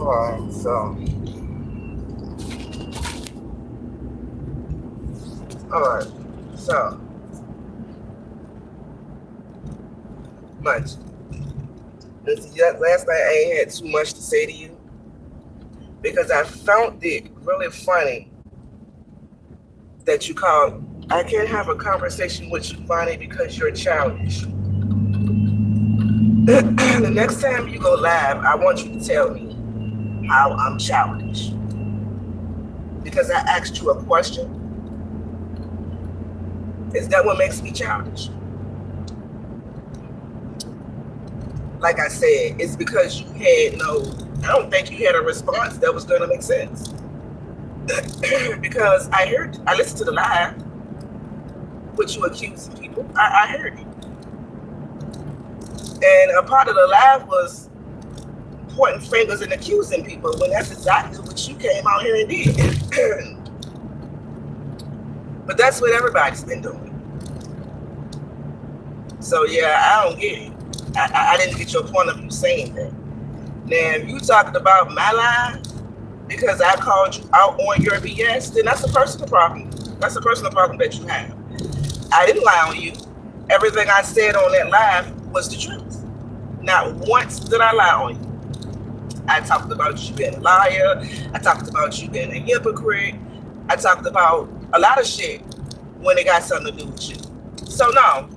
Alright, alright, so, much. Last night I ain't had too much to say to you because I found it really funny that you called. I can't have a conversation with you, Vonni, because you're childish. The next time you go live, I want you to tell me how I'm childish. Because I asked you a question. Is that what makes me childish? Like I said, it's because you had I don't think you had a response that was going to make sense. Because I listened to the live, which you accusing people. I heard it. And a part of the live was pointing fingers and accusing people when that's exactly what you came out here and did. But that's what everybody's been doing. So yeah, I don't get it. I didn't get your point of view saying that. Now, if you talking about my life because I called you out on your BS, then that's a personal problem. That's a personal problem that you have. I didn't lie on you. Everything I said on that live was the truth. Not once did I lie on you. I talked about you being a liar. I talked about you being a hypocrite. I talked about a lot of shit when it got something to do with you. So no,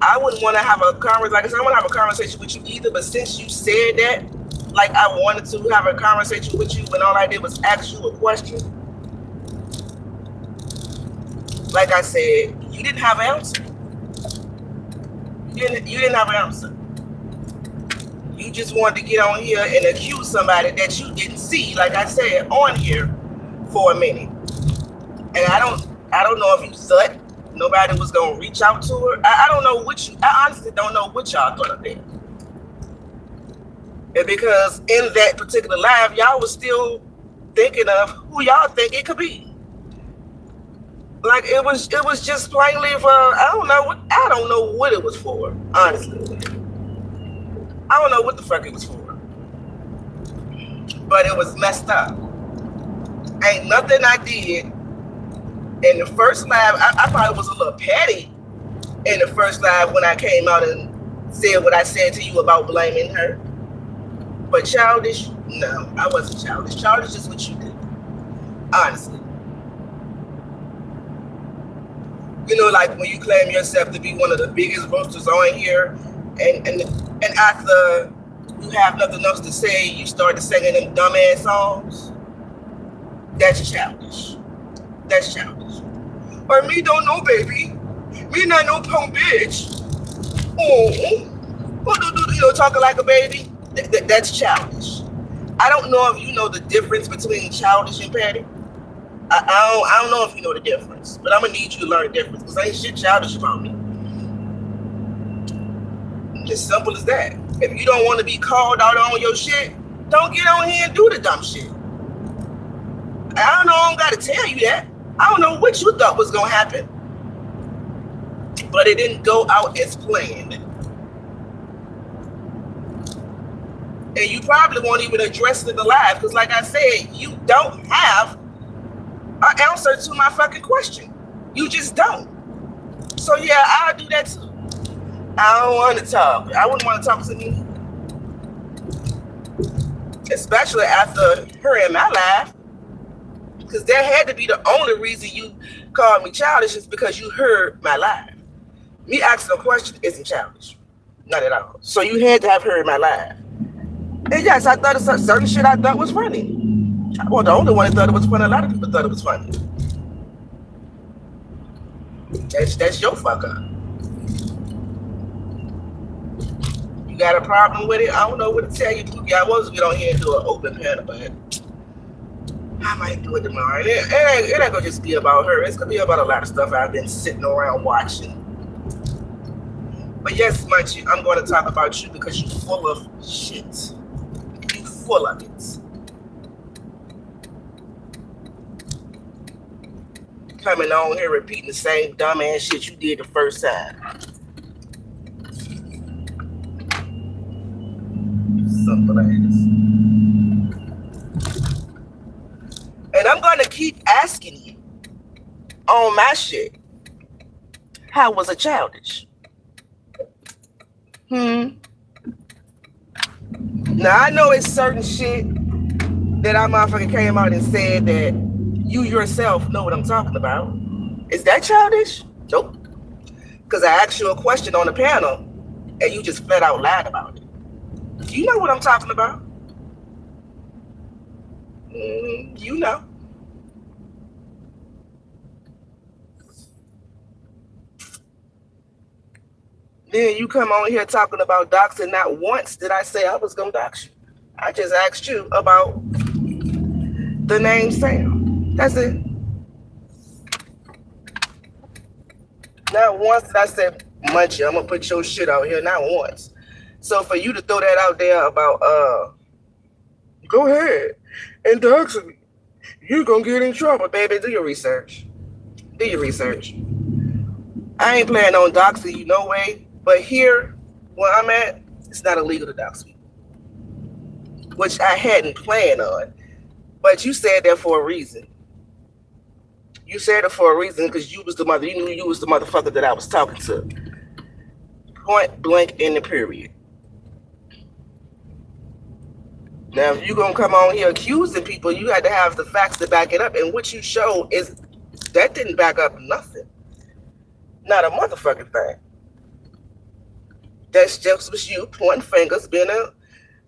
I wouldn't want to have a conversation. Like I said, I want to have a conversation with you either. But since you said that, like I wanted to have a conversation with you when all I did was ask you a question. Like I said, you didn't have an answer. You didn't have an answer. You just wanted to get on here and accuse somebody that you didn't see, like I said, on here for a minute. And I don't know if you thought nobody was gonna reach out to her. I don't know I honestly don't know what y'all thought of that. And because in that particular live, y'all was still thinking of who y'all think it could be. Like it was just plainly for I don't know what it was for, honestly. I don't know what the fuck it was for. But it was messed up. Ain't nothing I did in the first live. I probably was a little petty in the first live when I came out and said what I said to you about blaming her. But childish? No, I wasn't childish. Childish is what you do. Honestly. You know, like when you claim yourself to be one of the biggest roasters on here, and after you have nothing else to say, you started singing them dumbass songs. That's childish. That's childish. Or me don't know, baby. Me not no punk bitch. Talking like a baby. That's childish. I don't know if you know the difference between childish and petty. I don't know if you know the difference, but I'm gonna need you to learn the difference because ain't shit childish about me. As simple as that. If you don't want to be called out on your shit, don't get on here and do the dumb shit. I don't know. I don't gotta tell you that. I don't know what you thought was gonna happen, but it didn't go out as planned. And you probably won't even address it in the live because, like I said, you don't have an answer to my fucking question. You just don't. So yeah, I'll do that too. I don't want to talk. I wouldn't want to talk to me, especially after her in my life, because that had to be the only reason you called me childish is because you heard my live. Me asking a question isn't childish, not at all. So you had to have heard my live. And yes, I thought certain shit I thought was funny. I wasn't the only one that thought it was funny. A lot of people thought it was funny. That's your fuck up. You got a problem with it? I don't know what to tell you. I was get on here and do an open panel, but I might do it tomorrow. It ain't gonna just be about her. It's gonna be about a lot of stuff I've been sitting around watching. But yes, Munchie, I'm going to talk about you because you're full of shit. You're full of it. Coming on here repeating the same dumbass shit you did the first time. Simple as. And I'm gonna keep asking you on my shit. How was it childish? Now I know it's certain shit that I motherfucking came out and said that you yourself know what I'm talking about. Is that childish? Nope. Because I asked you a question on the panel and you just flat out lied about it. You know what I'm talking about. You know. Then you come on here talking about doxing. Not once did I say I was going to dox you. I just asked you about the name Sam. That's it. Not once did I say, Munchie, I'm going to put your shit out here. Not once. So for you to throw that out there about, go ahead and dox me. You're going to get in trouble, baby. Do your research. Do your research. I ain't planning on doxing you no way. But here, where I'm at, it's not illegal to dox me. Which I hadn't planned on. But you said that for a reason. You said it for a reason because you was the mother. You knew you was the motherfucker that I was talking to. Point blank in the period. Now, if you're going to come on here accusing people, you had to have the facts to back it up. And what you showed is that didn't back up nothing. Not a motherfucking thing. That's just was you pointing fingers, being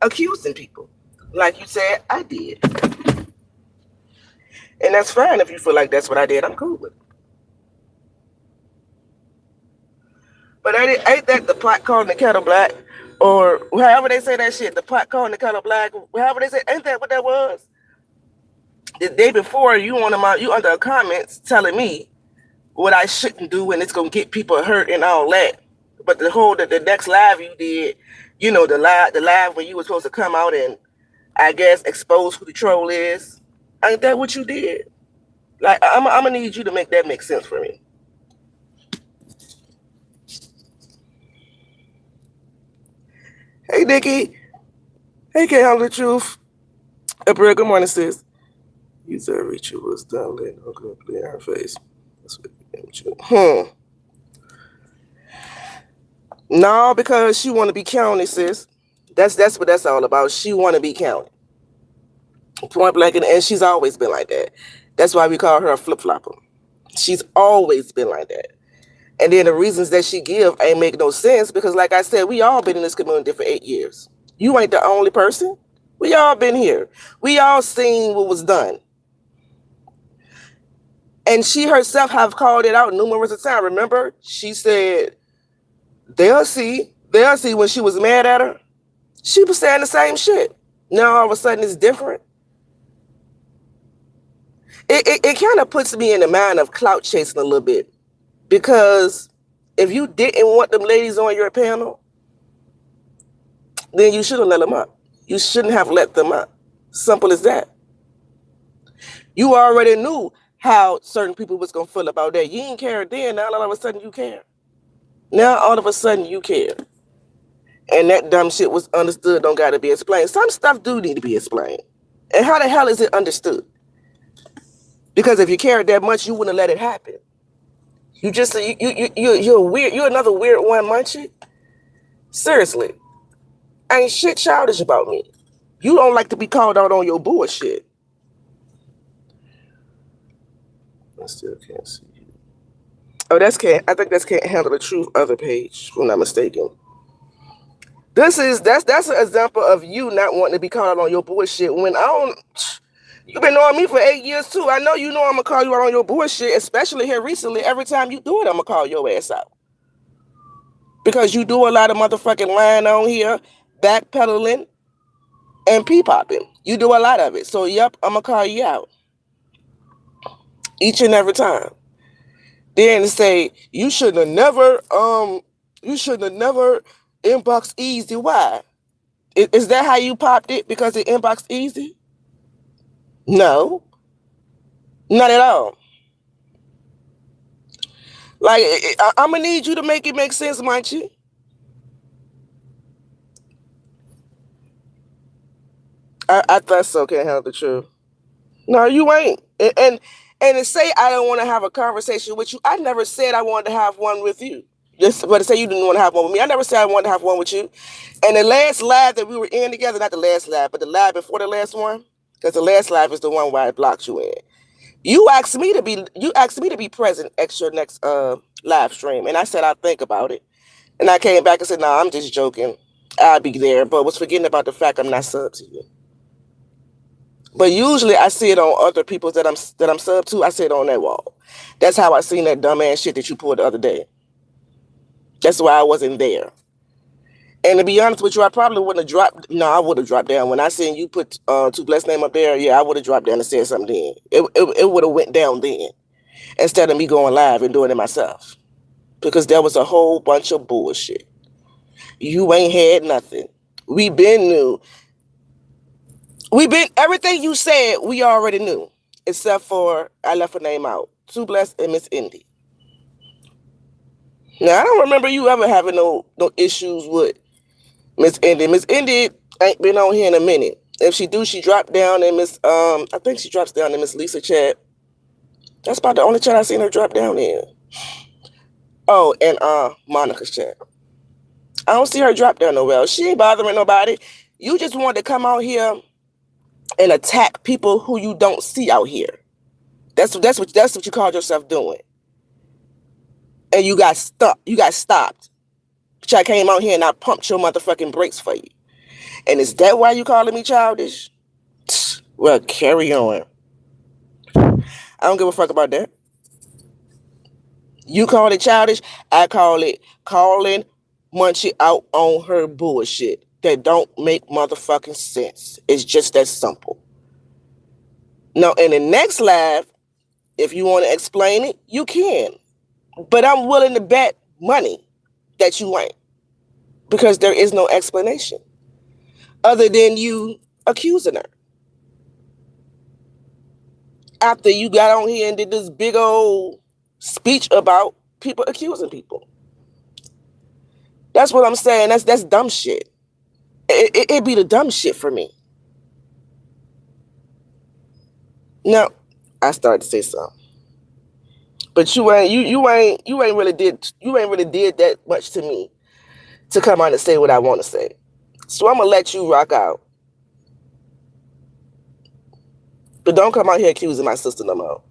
accusing people. Like you said, I did. And that's fine if you feel like that's what I did. I'm cool with it. But ain't that the pot calling the kettle black? Or however they say that shit, the pot calling the kettle black. However they say, ain't that what that was? The day before, you under comments telling me what I shouldn't do and it's going to get people hurt and all that. But the next live you did, you know, the live when you were supposed to come out and, I guess, expose who the troll is. Ain't that what you did? Like, I'm going to need you to make that make sense for me. Hey, Dickie. Hey, can't handle the truth. April, good morning, sis. You said Rachel was done late. Okay, play her face. That's what you. No, because she want to be counted, sis. That's what that's all about. She want to be counted. Point blank, and she's always been like that. That's why we call her a flip-flopper. She's always been like that. And then the reasons that she give ain't make no sense because, like I said, we all been in this community for 8 years. You ain't the only person. We all been here. We all seen what was done. And she herself have called it out numerous times. Remember, she said, they'll see when she was mad at her. She was saying the same shit. Now all of a sudden it's different. It kind of puts me in the mind of clout chasing a little bit. Because if you didn't want them ladies on your panel, then you shouldn't let them up. You shouldn't have let them up. Simple as that. You already knew how certain people was going to feel about that. You didn't care then. Now all of a sudden you care. Now all of a sudden you care. And that dumb shit was understood, don't got to be explained. Some stuff do need to be explained. And how the hell is it understood? Because if you cared that much, you wouldn't let it happen. You're weird. You're another weird one, Munchie. Seriously. Ain't shit childish about me. You don't like to be called out on your bullshit. I still can't see you. Oh, I think that's Can't Handle the Truth other page, if I'm not mistaken. That's an example of you not wanting to be called out on your bullshit when you've been knowing me for 8 years too. I know you know I'm gonna call you out on your bullshit, especially here recently. Every time you do it, I'm gonna call your ass out. Because you do a lot of motherfucking lying on here, backpedaling, and pee-popping. You do a lot of it. So yep, I'm gonna call you out. Each and every time. Then say, you shouldn't have never inboxed easy. Why? Is that how you popped it? Because it inboxed easy? No. Not at all. Like, I'm going to need you to make it make sense, might you? I thought so. Can't handle the truth. No, you ain't. And to say I don't want to have a conversation with you, I never said I wanted to have one with you. Just but to say you didn't want to have one with me, I never said I wanted to have one with you. And the last live that we were in together, not the last live, but the live before the last one, because the last live is the one where I blocked you in. You asked me to be present at your next live stream, and I said I'd think about it. And I came back and said, "No, I'm just joking. I'll be there," but was forgetting about the fact I'm not sub to you. But usually I see it on other people's that I'm sub to. I see it on that wall. That's how I seen that dumbass shit that you pulled the other day. That's why I wasn't there. And to be honest with you, I probably wouldn't have dropped. No, I would have dropped down when I seen you put Two Blessed name up there. Yeah, I would have dropped down and said something then. It would have went down then instead of me going live and doing it myself because there was a whole bunch of bullshit. You ain't had nothing. We been knew. We been everything you said. We already knew, except for I left her name out. Two Blessed and Miss Indy. Now I don't remember you ever having no issues with Miss Indy. Miss Indy ain't been on here in a minute. If she do, she dropped down in Miss I think she drops down in Miss Lisa chat. That's about the only chat I seen her drop down in. Oh, and Monica's chat. I don't see her drop down nowhere. She ain't bothering nobody. You just wanted to come out here and attack people who you don't see out here. That's what you called yourself doing. And you got stuck. You got stopped. But I came out here and I pumped your motherfucking brakes for you. And is that why you calling me childish? Well, carry on. I don't give a fuck about that. You call it childish, I call it calling Munchie out on her bullshit that don't make motherfucking sense. It's just that simple. Now, in the next live, if you want to explain it, you can. But I'm willing to bet money that you ain't. Because there is no explanation. Other than you accusing her. After you got on here and did this big old speech about people accusing people. That's what I'm saying. That's dumb shit. It be the dumb shit for me. Now, I started to say something. But you ain't really did that much to me to come out and say what I want to say. So I'm gonna let you rock out. But don't come out here accusing my sister no more.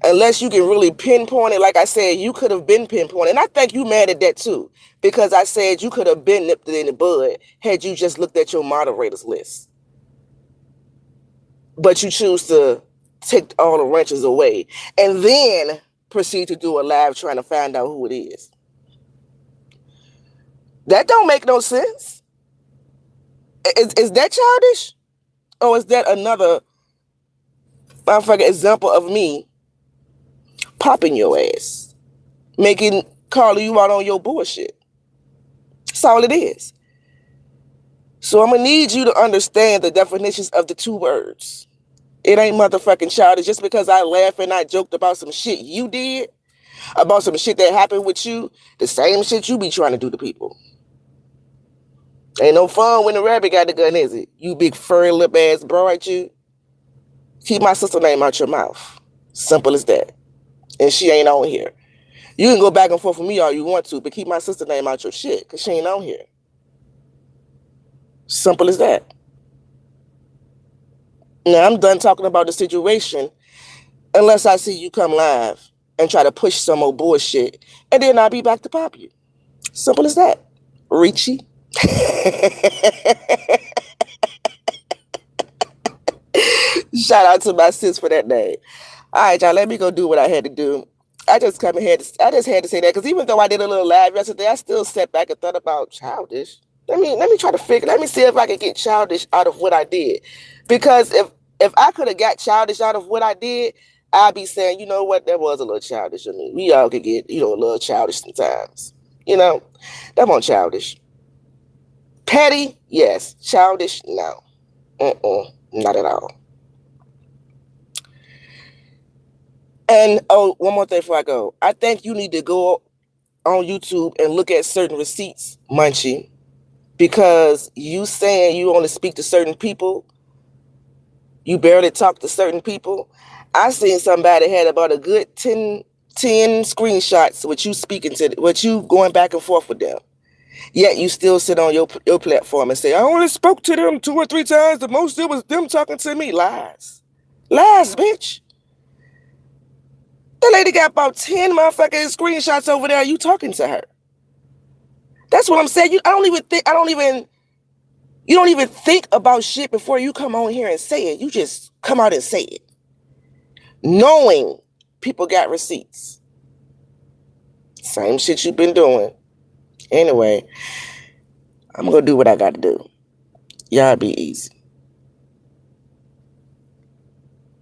Unless you can really pinpoint it, like I said, you could have been pinpointed. And I think you mad at that too. Because I said you could have been nipped it in the bud had you just looked at your moderators list. But you choose to take all the wrenches away and then proceed to do a live trying to find out who it is. That don't make no sense. Is that childish? Or is that another motherfucking example of me popping your ass? Calling you out on your bullshit. That's all it is. So I'm going to need you to understand the definitions of the two words. It ain't motherfucking childish just because I laughed and I joked about some shit you did, about some shit that happened with you, the same shit you be trying to do to people. Ain't no fun when the rabbit got the gun, is it? You big furry lip ass bro, ain't you? Keep my sister name out your mouth. Simple as that. And she ain't on here. You can go back and forth with me all you want to, but keep my sister name out your shit, because she ain't on here. Simple as that. Now, I'm done talking about the situation unless I see you come live and try to push some old bullshit, and then I'll be back to pop you. Simple as that. Richie. Shout out to my sis for that name. All right, y'all, let me go do what I had to do. I just had to say that because even though I did a little live yesterday, I still sat back and thought about childish. Let me try to let me see if I can get childish out of what I did. Because if I could have got childish out of what I did, I'd be saying, you know what, that was a little childish of me. We all could get, a little childish sometimes. That wasn't childish. Petty, yes. Childish, no. Not at all. And, one more thing before I go. I think you need to go on YouTube and look at certain receipts, Munchie, because you saying you only speak to certain people You barely talk to certain people. I seen somebody had about a good 10 screenshots with you speaking to, with you going back and forth with them. Yet you still sit on your platform and say, I only spoke to them 2 or 3 times. The most it was them talking to me. Lies. Lies, bitch. The lady got about 10 motherfucking screenshots over there. You talking to her. That's what I'm saying. You don't even think about shit before you come on here and say it. You just come out and say it. Knowing people got receipts. Same shit you've been doing. Anyway, I'm going to do what I got to do. Y'all be easy.